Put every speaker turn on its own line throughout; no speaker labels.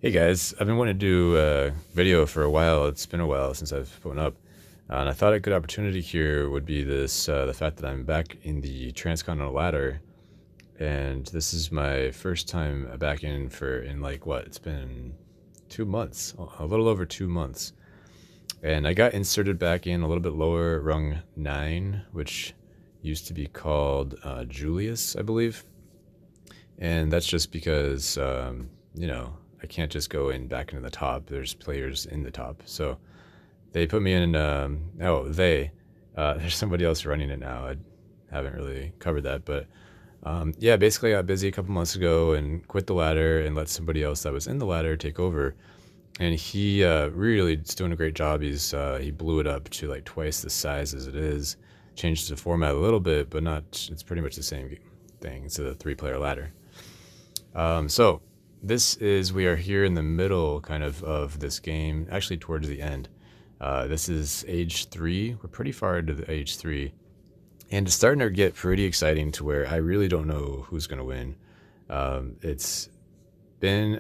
Hey guys, I've been wanting to do a video for a while. It's been a while since I've put one up. And I thought a good opportunity here would be the fact that I'm back in the Transcontinental Ladder. And this is my first time back in like what? It's been 2 months, a little over 2 months. And I got inserted back in a little bit lower, rung 9, which used to be called Julius, I believe. And that's just because, I can't just go in back into the top. There's players in the top. So they put me in, there's somebody else running it now. I haven't really covered that. But yeah, basically I got busy a couple months ago and quit the ladder and let somebody else that was in the ladder take over. And he really is doing a great job. He blew it up to like twice the size as it is. Changed the format a little bit, but not. It's pretty much the same thing. It's a 3-player ladder. So we are here in the middle kind of this game, actually towards the end. This is age 3. We're pretty far into the age 3. And it's starting to get pretty exciting to where I really don't know who's going to win. It's been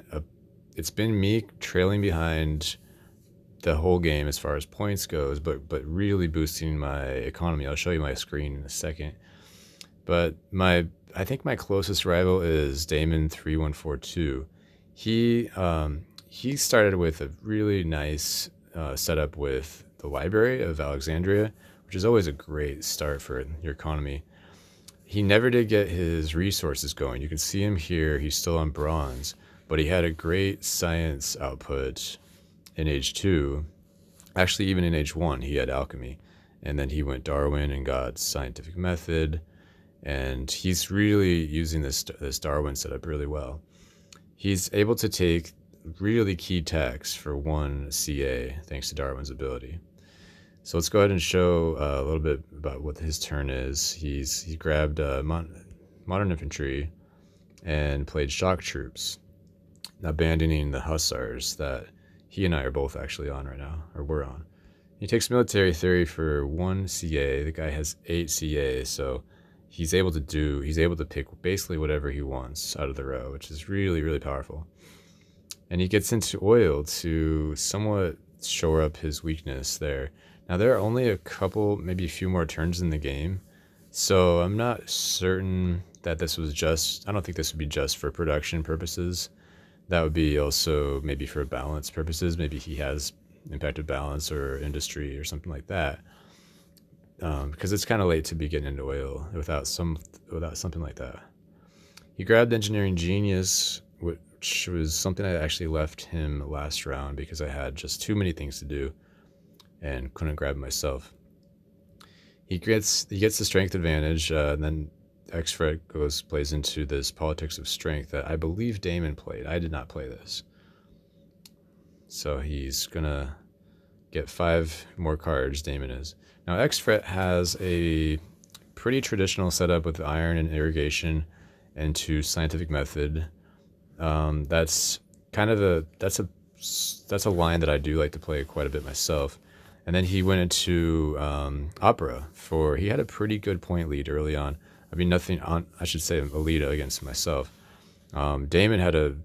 me trailing behind the whole game as far as points goes, but really boosting my economy. I'll show you my screen in a second. But I think my closest rival is Damon 3142. He started with a really nice setup with the Library of Alexandria, which is always a great start for your economy. He never did get his resources going. You can see him here. He's still on bronze, but he had a great science output in age 2. Actually, even in age 1, he had alchemy. And then he went Darwin and got scientific method. And he's really using this Darwin setup really well. He's able to take really key techs for 1 CA thanks to Darwin's ability. So let's go ahead and show a little bit about what his turn is. He grabbed modern infantry and played shock troops, abandoning the hussars that he and I are both actually on right now, or we're on. He takes military theory for 1 CA. The guy has 8 CA, so he's able to pick basically whatever he wants out of the row, which is really, really powerful. And he gets into oil to somewhat shore up his weakness there. Now, there are only a couple, maybe a few more turns in the game, so I'm not certain that I don't think this would be just for production purposes. That would be also maybe for balance purposes. Maybe he has impacted balance or industry or something like that. Because it's kind of late to be getting into oil without something like that. He grabbed engineering genius, which was something I actually left him last round because I had just too many things to do and couldn't grab myself. He gets the strength advantage, and then X-Fred plays into this politics of strength that I believe Damon played. I did not play this. So he's gonna get 5 more cards, Damon is. Now, X-Fret has a pretty traditional setup with iron and irrigation and 2 scientific method. That's a line that I do like to play quite a bit myself. And then he went into opera he had a pretty good point lead early on. I mean, I should say a lead against myself. Damon had a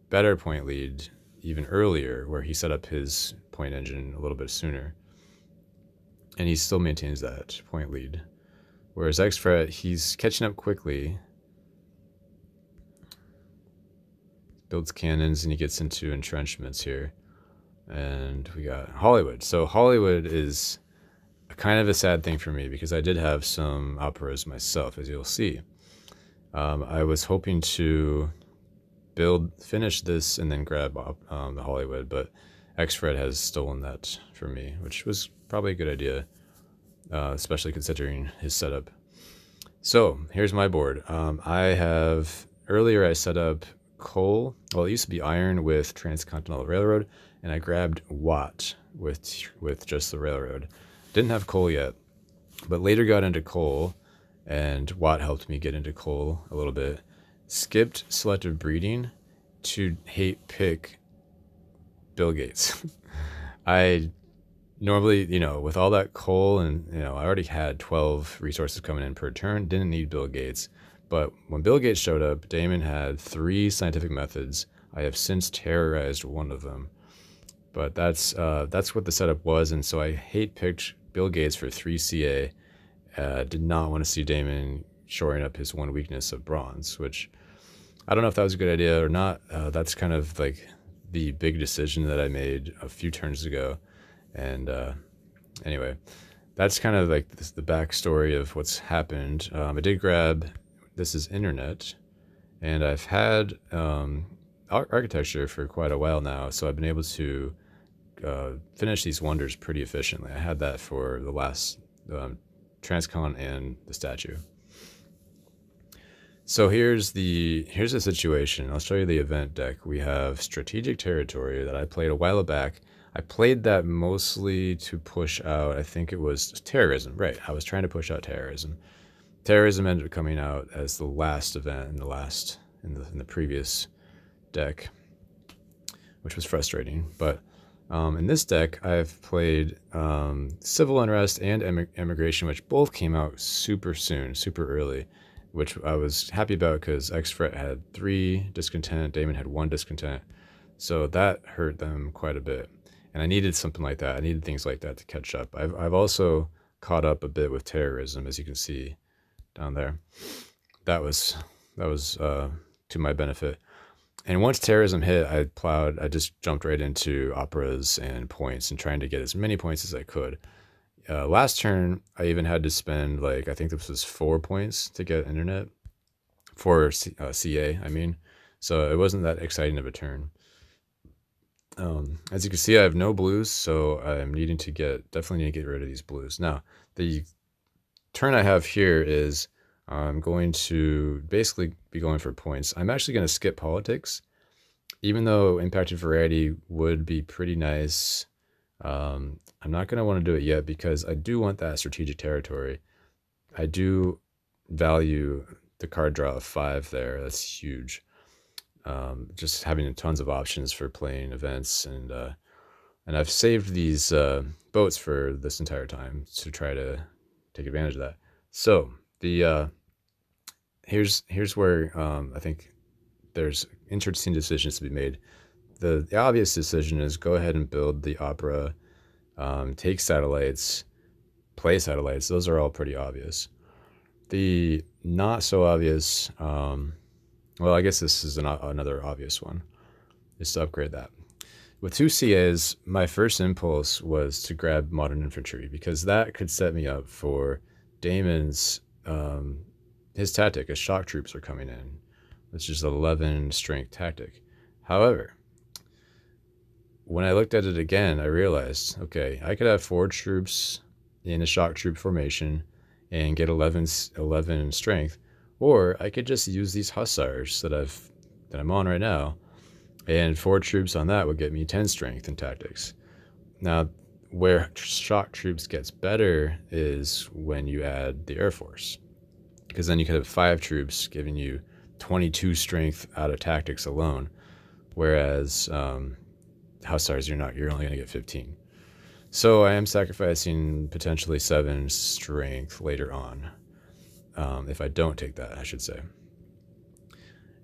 better point lead even earlier, where he set up his point engine a little bit sooner. And he still maintains that point lead. Whereas X-Fret, he's catching up quickly. Builds cannons and he gets into entrenchments here. And we got Hollywood. So Hollywood is kind of a sad thing for me because I did have some operas myself, as you'll see. I was hoping to finish this and then grab the Hollywood, but X-Fred has stolen that from me, which was probably a good idea, especially considering his setup. So here's my board. Earlier I set up coal. Well, it used to be iron with Transcontinental Railroad, and I grabbed Watt with just the railroad. Didn't have coal yet, but later got into coal, and Watt helped me get into coal a little bit. Skipped selective breeding to hate pick Bill Gates. I normally, with all that coal and, I already had 12 resources coming in per turn, didn't need Bill Gates. But when Bill Gates showed up, Damon had 3 scientific methods, I have since terrorized one of them. But that's what the setup was, and so I hate picked Bill Gates for 3 CA. Did not want to see Damon shoring up his one weakness of bronze, which I don't know if that was a good idea or not. That's kind of like the big decision that I made a few turns ago. And anyway, that's kind of like the backstory of what's happened. I did grab, this is internet, and I've had architecture for quite a while now, so I've been able to finish these wonders pretty efficiently. I had that for the last Transcon and the statue. So here's the situation. I'll show you the event deck. We have Strategic Territory that I played a while back. I played that mostly to push out, I think it was terrorism. Right, I was trying to push out terrorism. Terrorism ended up coming out as the last event in the previous deck, which was frustrating. But in this deck, I've played Civil Unrest and Immigration, which both came out super soon, super early, which I was happy about because X-Fret had 3 discontent, Damon had 1 discontent, so that hurt them quite a bit. And I needed something like that. I needed things like that to catch up. I've also caught up a bit with terrorism, as you can see down there. That was to my benefit. And once terrorism hit, I just jumped right into operas and points and trying to get as many points as I could. Last turn, I even had to spend, like, I think this was 4 points to get internet for CA, I mean. So it wasn't that exciting of a turn. As you can see, I have no blues, so I'm definitely need to get rid of these blues. Now, the turn I have here is I'm going to basically be going for points. I'm actually going to skip politics, even though impacted variety would be pretty nice. I'm not going to want to do it yet because I do want that strategic territory. I do value the card draw of 5 there. That's huge. Just having tons of options for playing events, and I've saved these boats for this entire time to try to take advantage of that. So the here's where I think there's interesting decisions to be made. The obvious decision is go ahead and build the opera, take satellites, play satellites. Those are all pretty obvious. The not so obvious, well, I guess this is another obvious one, is to upgrade that. With 2 CAs, my first impulse was to grab Modern Infantry because that could set me up for Damon's his tactic as shock troops are coming in, which is 11 strength tactic. However, when I looked at it again, I realized, okay, I could have 4 troops in a shock troop formation and get 11 strength, or I could just use these hussars that I'm on right now, and 4 troops on that would get me 10 strength in tactics. Now, where shock troops gets better is when you add the Air Force, because then you could have 5 troops giving you 22 strength out of tactics alone, whereas hussars, you're only going to get 15. So I am sacrificing potentially 7 strength later on, if I don't take that, I should say.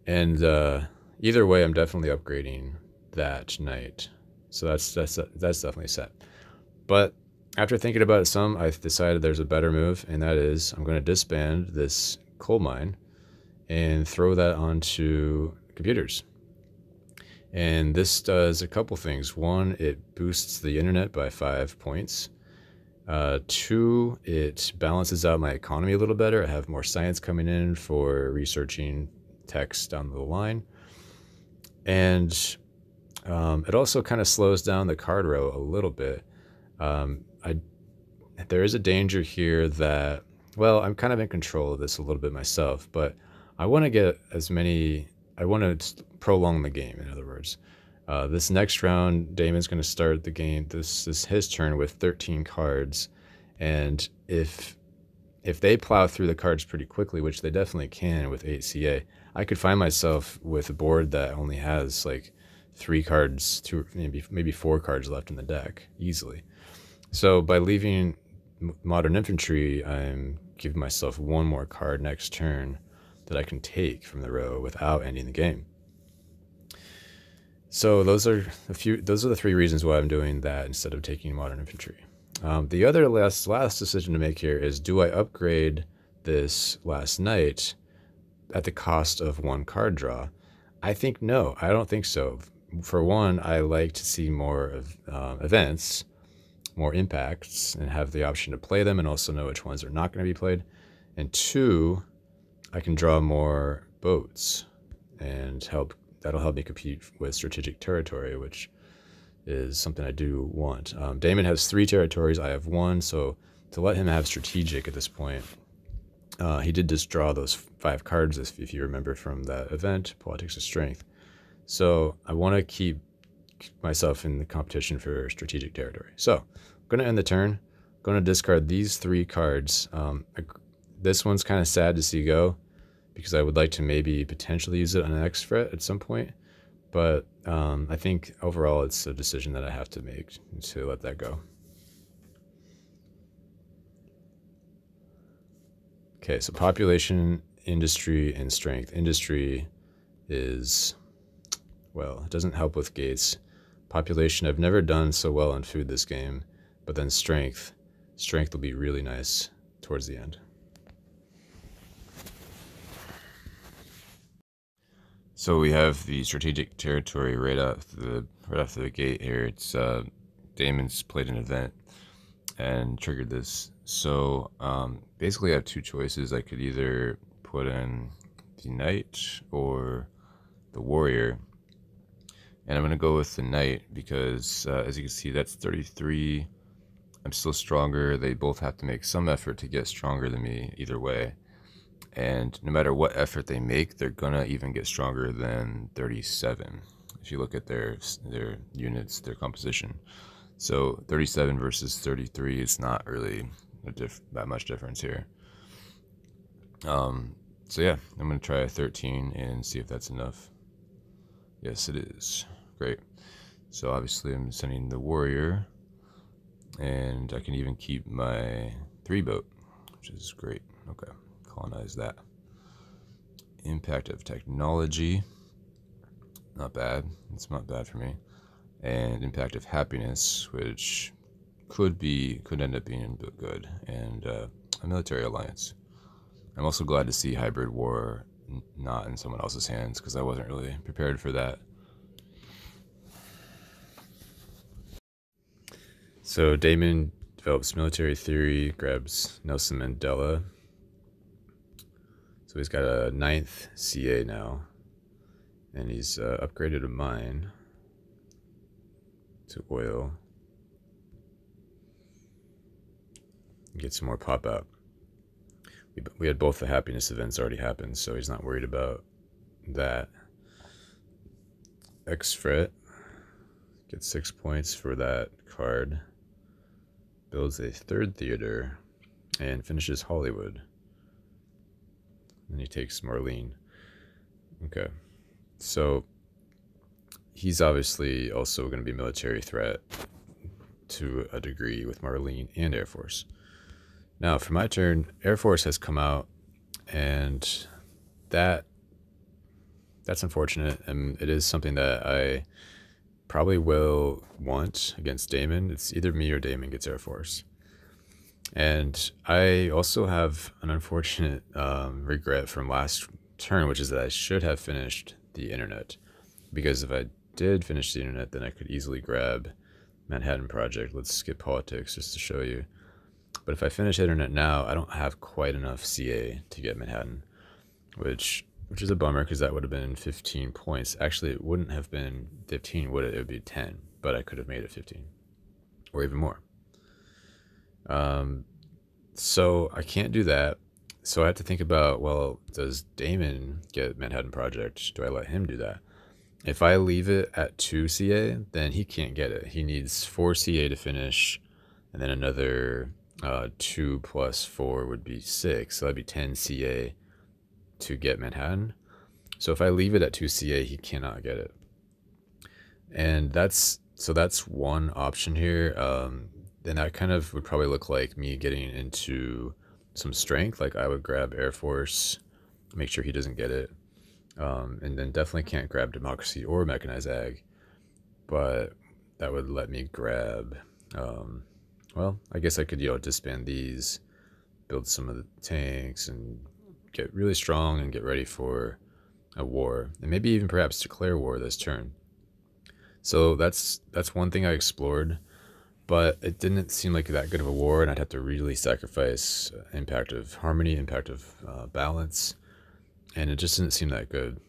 And either way, I'm definitely upgrading that knight. So that's definitely set. But after thinking about it some, I've decided there's a better move, and that is I'm going to disband this coal mine and throw that onto computers. And this does a couple things. 1, it boosts the internet by 5 points. 2, it balances out my economy a little better. I have more science coming in for researching text down the line. And it also kind of slows down the card row a little bit. There is a danger here that, well, I'm kind of in control of this a little bit myself, but I want to get I want to prolong the game, in other words. This next round, Damon's going to start the game, this is his turn with 13 cards, and if they plow through the cards pretty quickly, which they definitely can with 8 CA, I could find myself with a board that only has like 3 cards, maybe 4 cards left in the deck, easily. So by leaving Modern Infantry, I'm giving myself 1 more card next turn that I can take from the row without ending the game. So those are the three reasons why I'm doing that instead of taking modern infantry. The other last decision to make here is, do I upgrade this last night at the cost of one card draw? I think no, I don't think so. For one, I like to see more of events, more impacts, and have the option to play them and also know which ones are not going to be played. And two, I can draw more boats and that'll help me compete with strategic territory, which is something I do want. Damon has 3 territories, I have 1, so to let him have strategic at this point, he did just draw those 5 cards, if you remember from that event, Politics of Strength. So I want to keep myself in the competition for strategic territory. So I'm going to end the turn. I'm going to discard these 3 cards. This one's kind of sad to see go, because I would like to maybe potentially use it on an X threat at some point. But I think overall it's a decision that I have to make to let that go. Okay, so population, industry, and strength. Industry is, well, it doesn't help with gates. Population, I've never done so well on food this game, but then strength will be really nice towards the end. So we have the strategic territory right off the gate here. It's Damon's played an event and triggered this. So basically I have 2 choices. I could either put in the knight or the warrior. And I'm going to go with the knight because as you can see, that's 33. I'm still stronger. They both have to make some effort to get stronger than me either way. And no matter what effort they make, they're gonna even get stronger than 37 if you look at their units, their composition. So 37 versus 33 is not really that much difference here. So yeah, I'm gonna try a 13 and see if that's enough. Yes, it is. Great. So obviously I'm sending the warrior, and I can even keep my 3 boat, which is great. Okay. Colonize that. Impact of technology, not bad. It's not bad for me. And impact of happiness, which could end up being good. And a military alliance. I'm also glad to see hybrid war not in someone else's hands, because I wasn't really prepared for that. So Damon develops military theory, grabs Nelson Mandela. So he's got a 9th CA now, and he's upgraded a mine to oil. Get some more pop out. We had both the happiness events already happen, so he's not worried about that. X fret, gets 6 points for that card. Builds a 3rd theater and finishes Hollywood. And he takes Marlene. Okay. So he's obviously also going to be a military threat to a degree with Marlene and Air Force. Now, for my turn, Air Force has come out, and that's unfortunate, and it is something that I probably will want against Damon. It's either me or Damon gets Air Force. And I also have an unfortunate regret from last turn, which is that I should have finished the internet. Because if I did finish the internet, then I could easily grab Manhattan Project. Let's skip politics just to show you. But if I finish internet now, I don't have quite enough CA to get Manhattan, which is a bummer, because that would have been 15 points. Actually, it wouldn't have been 15, would it? It would be 10, but I could have made it 15 or even more. So I can't do that. So I have to think about, well, does Damon get Manhattan Project? Do I let him do that? If I leave it at 2 CA, then he can't get it. He needs 4 CA to finish, and then another 2 plus 4 would be 6. So that'd be 10 CA to get Manhattan. So if I leave it at 2 CA, he cannot get it. And that's one option here. Then that kind of would probably look like me getting into some strength. Like I would grab Air Force, make sure he doesn't get it. And then definitely can't grab Democracy or Mechanized Ag. but that would let me grab, um, well, I guess I could, disband these, build some of the tanks, and get really strong and get ready for a war, and maybe even perhaps declare war this turn. So that's one thing I explored, but it didn't seem like that good of a war, and I'd have to really sacrifice impact of harmony, impact of balance, and it just didn't seem that good.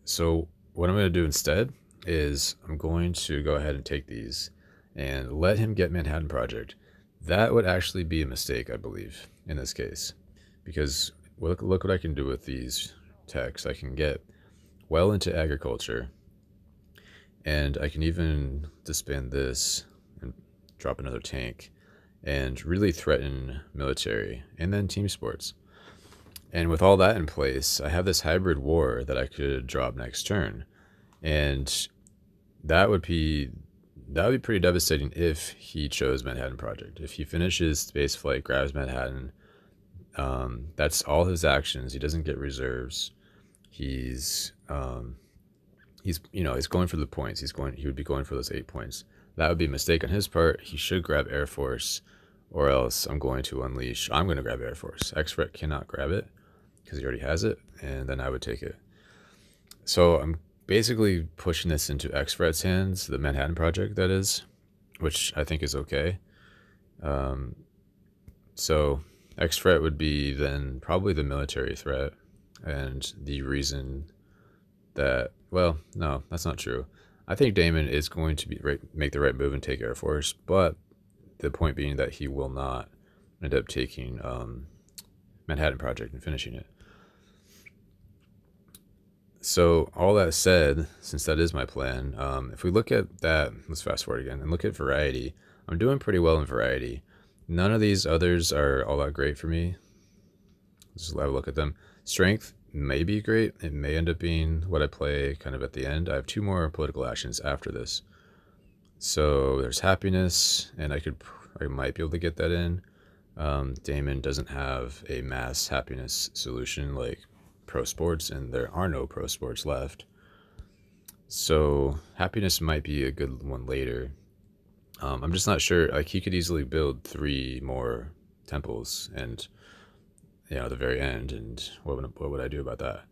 So what I'm going to do instead is I'm going to go ahead and take these and let him get Manhattan Project. That would actually be a mistake, I believe, in this case, because look what I can do with these techs. I can get well into agriculture, and I can even disband this and drop another tank and really threaten military and then team sports. And with all that in place, I have this hybrid war that I could drop next turn. And that would be pretty devastating if he chose Manhattan Project. If he finishes space flight, grabs Manhattan, that's all his actions. He doesn't get reserves. He's going for the points. He would be going for those 8 points. That would be a mistake on his part. He should grab Air Force, or else I'm going to grab Air Force. X-Threat cannot grab it because he already has it, and then I would take it. So I'm basically pushing this into X-Threat's hands, the Manhattan Project, that is, which I think is okay. So X-Threat would be then probably the military threat, and the reason that, well, no, that's not true. I think Damon is going to make the right move and take Air Force, but the point being that he will not end up taking Manhattan Project and finishing it. So all that said, since that is my plan, if we look at that, let's fast forward again and look at variety. I'm doing pretty well in variety. None of these others are all that great for me. Let's just have a look at them. Strength may be great. It may end up being what I play kind of at the end. I have 2 more political actions after this. So there's happiness, and I might be able to get that in. Damon doesn't have a mass happiness solution like pro sports, and there are no pro sports left. So happiness might be a good one later. I'm just not sure. Like, he could easily build 3 more temples, and at the very end. And what would I do about that?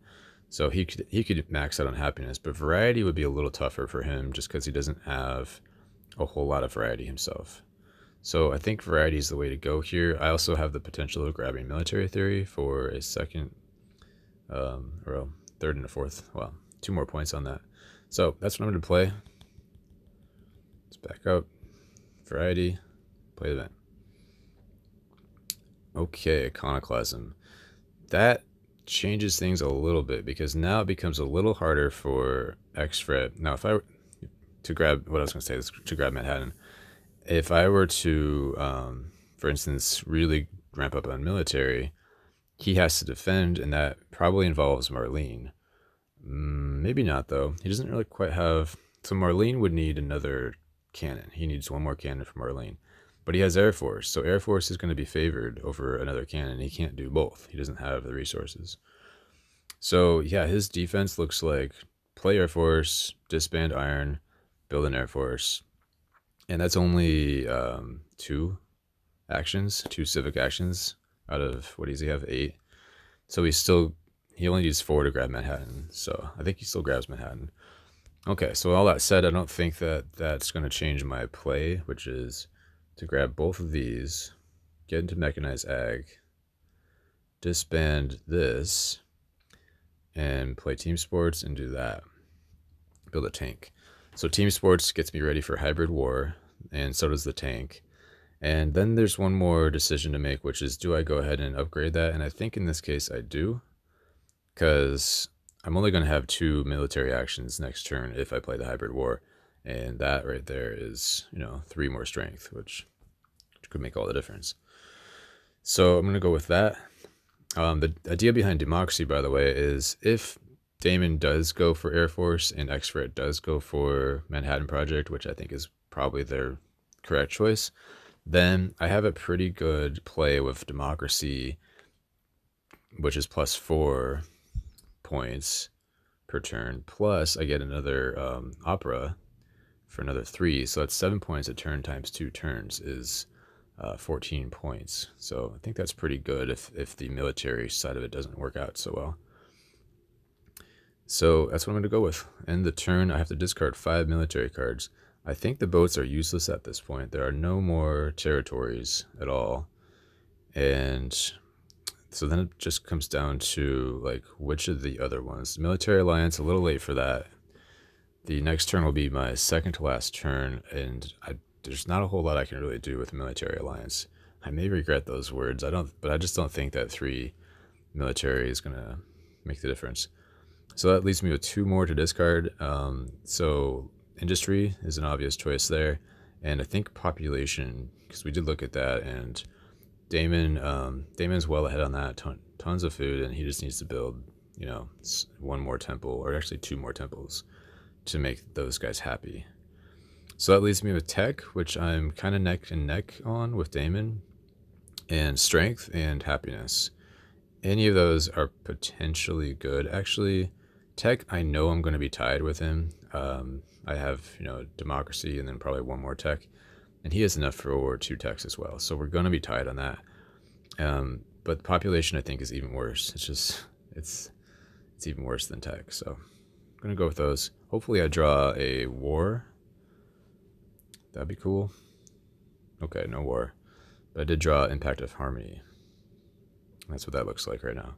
So he could max out on happiness, but variety would be a little tougher for him just because he doesn't have a whole lot of variety himself. So I think variety is the way to go here. I also have the potential of grabbing military theory for a second, or a third and a fourth. Well, 2 more points on that. So that's what I'm going to play. Let's back up. Variety. Play the event. Okay, Iconoclasm. That changes things a little bit because now it becomes a little harder for X-Threat. Now, if I were to grab, what I was going to say is to grab Manhattan. If I were to, for instance, really ramp up on military, he has to defend, and that probably involves Marlene. Maybe not, though. He doesn't really quite have... So Marlene would need another cannon. He needs 1 more cannon from Marlene. But he has Air Force, so Air Force is going to be favored over another cannon. He can't do both. He doesn't have the resources. So, yeah, his defense looks like play Air Force, disband Iron, build an Air Force. And that's only 2 actions, 2 civic actions out of, what does he have, 8? So he only needs 4 to grab Manhattan. So I think he still grabs Manhattan. Okay, so all that said, I don't think that that's going to change my play, which is to grab both of these, get into mechanized ag, disband this, and play team sports and do that. Build a tank. So team sports gets me ready for hybrid war, and so does the tank. And then there's one more decision to make, which is, do I go ahead and upgrade that? And I think in this case I do, because I'm only going to have 2 military actions next turn if I play the hybrid war. And that right there is, 3 more strength, which could make all the difference. So I'm going to go with that. The idea behind democracy, by the way, is if Damon does go for Air Force and X-Threat does go for Manhattan Project, which I think is probably their correct choice, then I have a pretty good play with democracy, which is +4 points per turn. Plus, I get another opera for another 3. So that's 7 points a turn times 2 turns is 14 points. So I think that's pretty good if the military side of it doesn't work out so well. So that's what I'm going to go with. End the turn, I have to discard 5 military cards. I think the boats are useless at this point. There are no more territories at all. And so then it just comes down to like which of the other ones. Military Alliance, a little late for that. The next turn will be my second to last turn, and there's not a whole lot I can really do with Military Alliance. I may regret those words. But I just don't think that 3 military is gonna make the difference. So that leaves me with 2 more to discard. So industry is an obvious choice there, and I think population, because we did look at that, and Damon's well ahead on that. Tons of food, and he just needs to build, 1 more temple, or actually 2 more temples, to make those guys happy. So that leaves me with tech, which I'm kind of neck and neck on with Damon, and strength and happiness. Any of those are potentially good. Actually, tech, I know I'm going to be tied with him. I have, democracy and then probably 1 more tech, and he has enough for 2 techs as well. So we're going to be tied on that. But population, I think, is even worse. It's even worse than tech. So I'm going to go with those. Hopefully I draw a war. That'd be cool. Okay, no war. But I did draw Impact of Harmony. That's what that looks like right now.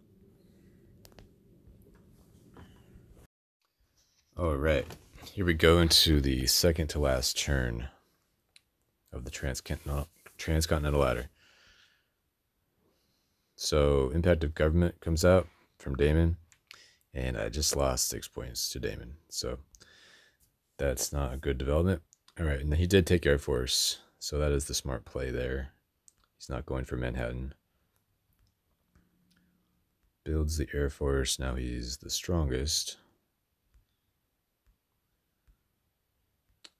All right, here we go into the second to last turn of the Transcontinental Ladder. So Impact of Government comes out from Damon, and I just lost 6 points to Damon. So that's not a good development. All right, and he did take Air Force, so that is the smart play there. He's not going for Manhattan. Builds the Air Force. Now he's the strongest.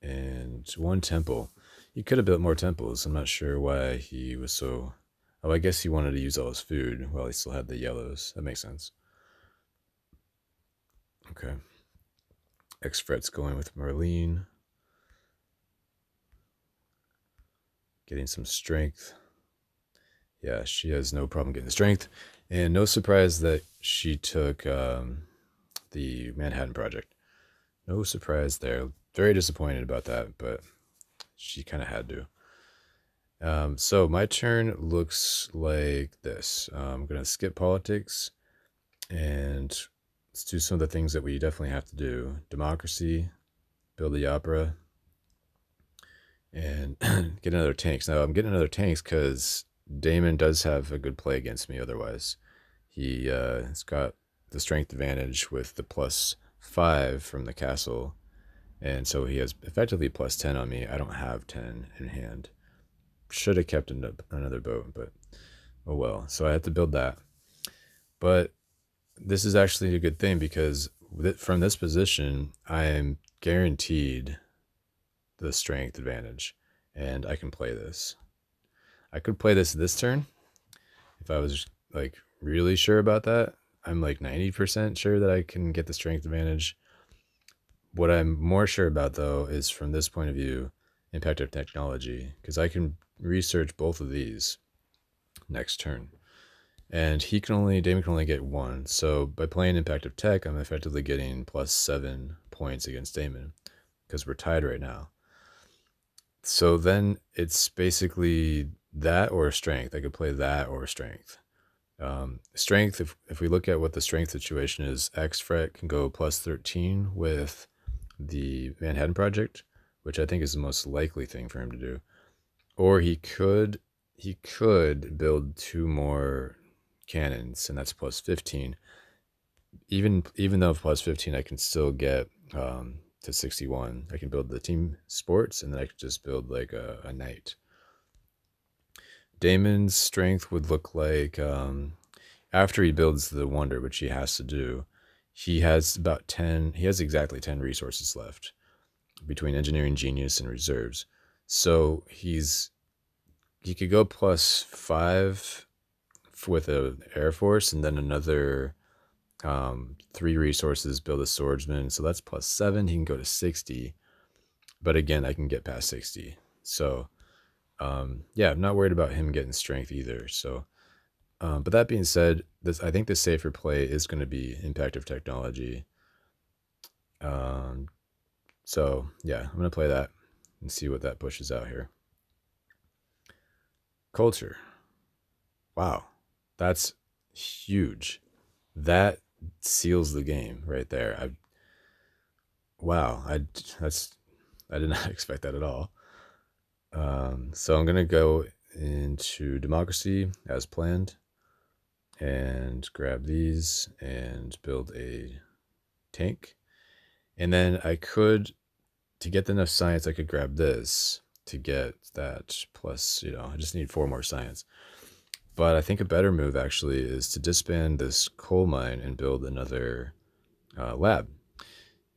And 1 temple. He could have built more temples. I'm not sure why he was so... Oh, I guess he wanted to use all his food while he still had the yellows. That makes sense. Okay. X-Fret's going with Marlene. Getting some strength. Yeah, she has no problem getting the strength. And no surprise that she took the Manhattan Project. No surprise there. Very disappointed about that, but she kind of had to. So my turn looks like this. I'm going to skip politics, and let's do some of the things that we definitely have to do. Democracy, build the opera, and get another tanks. Now I'm getting another tanks because Damon does have a good play against me otherwise. He has got the strength advantage with the +5 from the castle, and so he has effectively +10 on me. I don't have 10 in hand. Should have kept another boat, but oh well. So I had to build that. But this is actually a good thing because from this position, I am guaranteed the strength advantage, and I can play this. I could play this turn if I was like really sure about that. I'm like 90% sure that I can get the strength advantage. What I'm more sure about, though, is from this point of view, impact of technology, because I can research both of these next turn. And Damon can only get 1. So by playing impact of tech, I'm effectively getting +7 points against Damon, because we're tied right now. So then it's basically that or strength. I could play that or strength. Strength, if we look at what the strength situation is, X-Fret can go +13 with the Manhattan Project, which I think is the most likely thing for him to do. Or he could build 2 more cannons, and that's +15. Even though +15, I can still get to 61. I can build the team sports, and then I could just build like a knight. Damon's strength would look like after he builds the wonder, which he has to do, he has about 10. He has exactly 10 resources left between engineering genius and reserves. So he could go +5 with an Air Force, and then another 3 resources, build a swordsman. So that's +7. He can go to 60. but again, I can get past 60. So yeah, I'm not worried about him getting strength either. So, but that being said, I think the safer play is going to be impact of technology. Um, so yeah, I'm going to play that and see what that pushes out here. Culture. Wow, that's huge. That seals the game right there. Wow, I did not expect that at all. So I'm gonna go into democracy as planned and grab these and build a tank. And then I could, to get enough science, I could grab this to get that plus, I just need 4 more science. But I think a better move actually is to disband this coal mine and build another lab.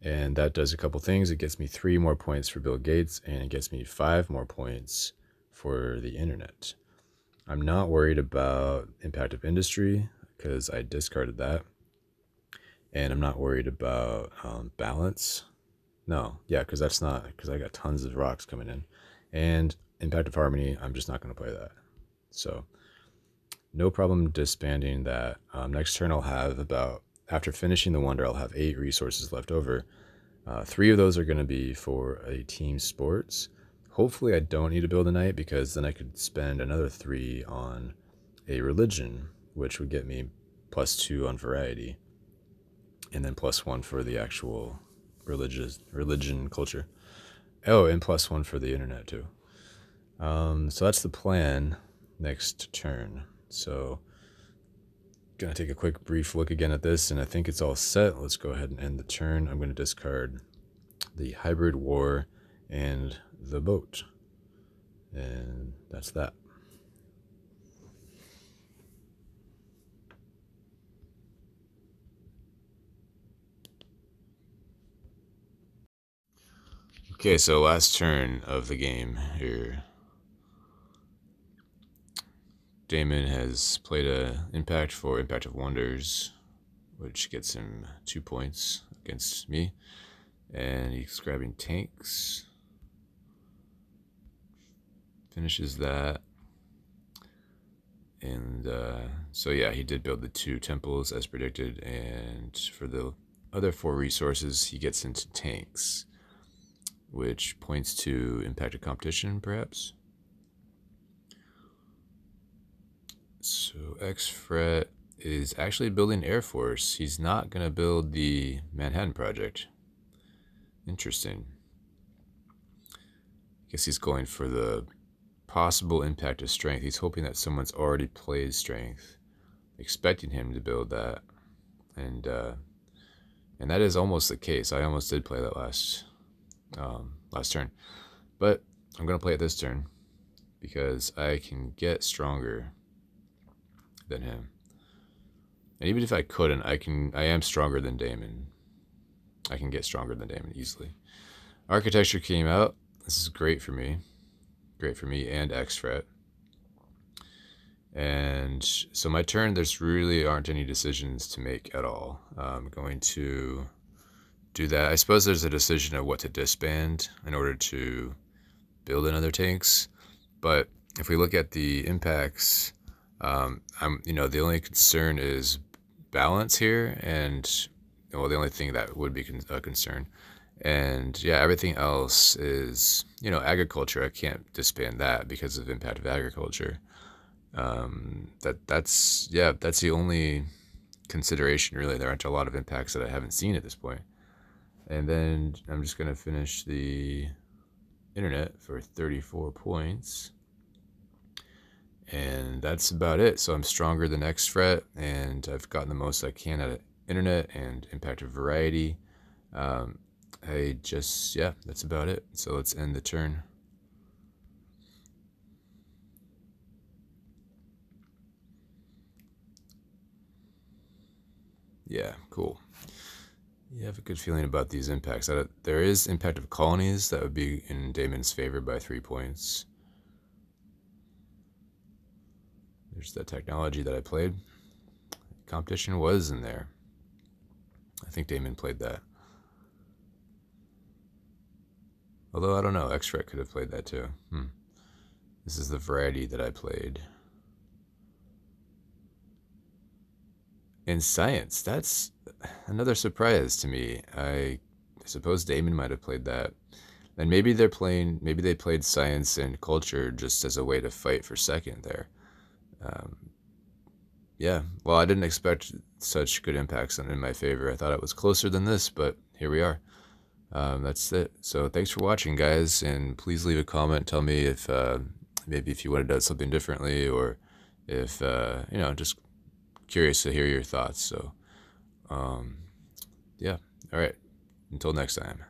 And that does a couple things. It gets me 3 more points for Bill Gates, and it gets me 5 more points for the internet. I'm not worried about impact of industry because I discarded that. And I'm not worried about balance. No, yeah, because I got tons of rocks coming in. And impact of harmony, I'm just not going to play that. So no problem disbanding that. Next turn I'll have after finishing the wonder, I'll have 8 resources left over. 3 of those are going to be for a team sports. Hopefully I don't need to build a knight because then I could spend another 3 on a religion, which would get me +2 on variety, and then +1 for the actual religion culture. Oh, and +1 for the internet too. So that's the plan next turn. So gonna take a quick brief look again at this, and I think it's all set. Let's go ahead and end the turn. I'm gonna discard the hybrid war and the boat, and that's that. Okay, so last turn of the game here. Damon has played a impact for Impact of Wonders, which gets him 2 points against me. And he's grabbing tanks. Finishes that. And so yeah, he did build the 2 temples as predicted. And for the other 4 resources, he gets into tanks, which points to impact of competition, perhaps. So X Fret is actually building Air Force. He's not going to build the Manhattan Project. Interesting. I guess he's going for the possible impact of strength. He's hoping that someone's already played strength, expecting him to build that. And that is almost the case. I almost did play that last turn. But I'm going to play it this turn because I can get stronger than him. And even if I couldn't, I am stronger than Damon. I can get stronger than Damon easily. Architecture came out. This is great for me. Great for me and X Fret. And so my turn, there's really aren't any decisions to make at all. I'm going to do that. I suppose there's a decision of what to disband in order to build another tanks. But if we look at the impacts, the only concern is balance here, and the only thing that would be a concern. And yeah, everything else is, agriculture. I can't disband that because of impact of agriculture. That's the only consideration really. There aren't a lot of impacts that I haven't seen at this point. And then I'm just gonna finish the internet for 34 points. And that's about it. So I'm stronger than X Fret, and I've gotten the most I can out of internet and impact of variety. That's about it. So let's end the turn. Yeah, cool. You have a good feeling about these impacts. There is impact of colonies that would be in Damon's favor by 3 points. There's the technology that I played. Competition was in there. I think Damon played that. Although I don't know, X-Ray could have played that too. This is the variety that I played. In science, that's another surprise to me. I suppose Damon might have played that. And maybe they played science and culture just as a way to fight for second there. Um, yeah, well, I didn't expect such good impacts in my favor. I thought it was closer than this, but here we are. That's it. So thanks for watching, guys, and please leave a comment. Tell me if maybe if you would have done something differently, or if just curious to hear your thoughts. So, yeah. All right. Until next time.